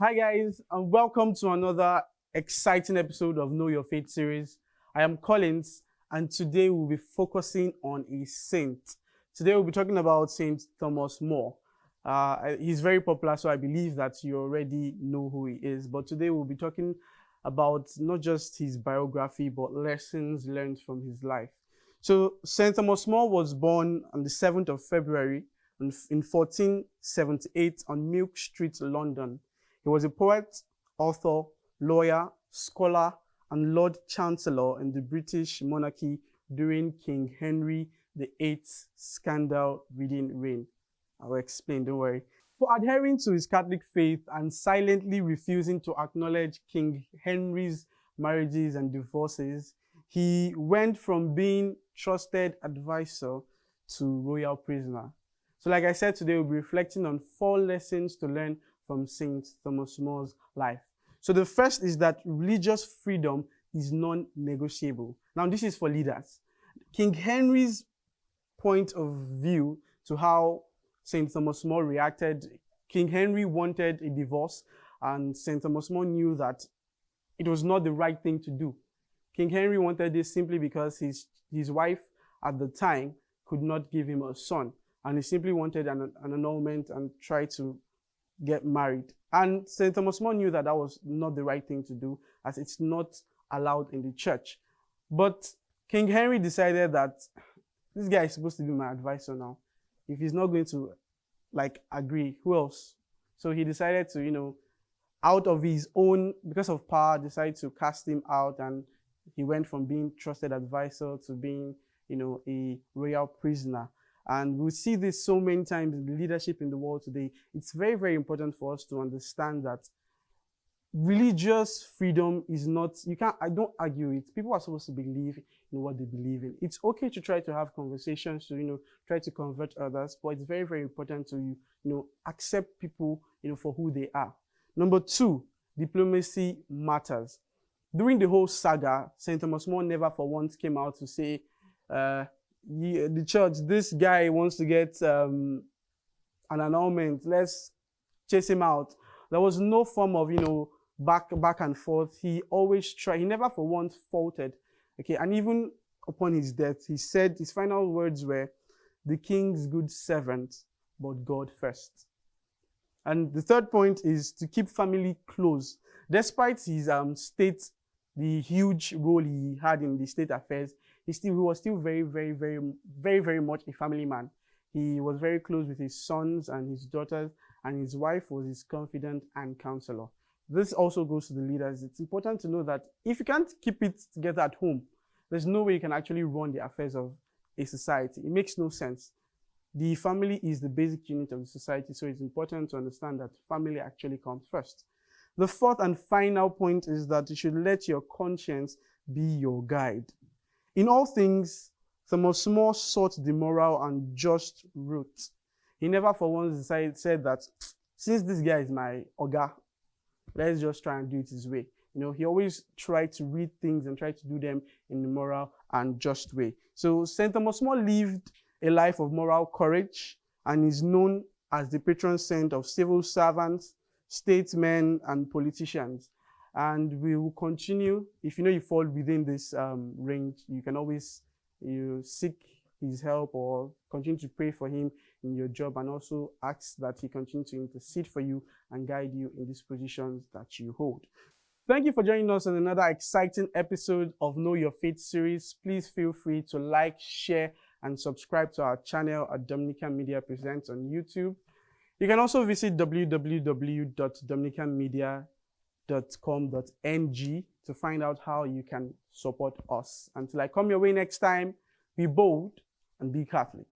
Hi guys, and welcome to another exciting episode of Know Your Faith series. I am Collins, and today we'll be focusing on a saint. Today we'll be talking about Saint Thomas More. He's very popular, so I believe that you already know who he is. But today we'll be talking about not just his biography, but lessons learned from his life. So Saint Thomas More was born on the 7th of February in 1478 on Milk Street, London. He was a poet, author, lawyer, scholar, and Lord Chancellor in the British monarchy during King Henry VIII's scandal-ridden reign. I will explain, don't worry. For adhering to his Catholic faith and silently refusing to acknowledge King Henry's marriages and divorces, he went from being trusted advisor to royal prisoner. So like I said, today we'll be reflecting on 4 lessons to learn from Saint Thomas More's life. So the first is that religious freedom is non-negotiable. Now this is for leaders. King Henry's point of view to how Saint Thomas More reacted, King Henry wanted a divorce, and Saint Thomas More knew that it was not the right thing to do. King Henry wanted this simply because his wife at the time could not give him a son, and he simply wanted an annulment and tried to get married. And St. Thomas More knew that that was not the right thing to do, as it's not allowed in the church. But King Henry decided that this guy is supposed to be my advisor now. If he's not going to agree, who else? So he decided to, out of his own, because of power, decide to cast him out, and he went from being trusted advisor to being, a royal prisoner. And we see this so many times in leadership in the world today. It's very, very important for us to understand that religious freedom is not, I don't argue it. People are supposed to believe in what they believe in. It's okay to try to have conversations to, try to convert others, but it's very, very important to, accept people, for who they are. Number 2, diplomacy matters. During the whole saga, St. Thomas More never for once came out to say, the church, this guy wants to get an annulment, let's chase him out. There was no form of, back and forth. He always tried, he never for once faltered. Okay, and even upon his death, he said, his final words were, the king's good servant, but God first. And the third point is to keep family close. Despite his the huge role he had in the state affairs, he was still very, very, very, very, very much a family man. He was very close with his sons and his daughters, and his wife was his confidant and counselor. This also goes to the leaders. It's important to know that if you can't keep it together at home, there's no way you can actually run the affairs of a society. It makes no sense. The family is the basic unit of the society, so it's important to understand that family actually comes first. The fourth and final point is that you should let your conscience be your guide. In all things, Thomas More sought the moral and just route. He never for once said that, since this guy is my oga, let's just try and do it his way. He always tried to read things and try to do them in the moral and just way. So St. Thomas More lived a life of moral courage and is known as the patron saint of civil servants, statesmen, and politicians. And we will continue. If you fall within this range, you can always seek his help or continue to pray for him in your job, and also ask that he continue to intercede for you and guide you in these positions that you hold. Thank you for joining us on another exciting episode of Know Your Faith series. Please feel free to like, share, and subscribe to our channel at Dominican Media Presents on YouTube. You can also visit www.dominicanmedia.com.ng to find out how you can support us. Until I come your way next time, be bold and be Catholic.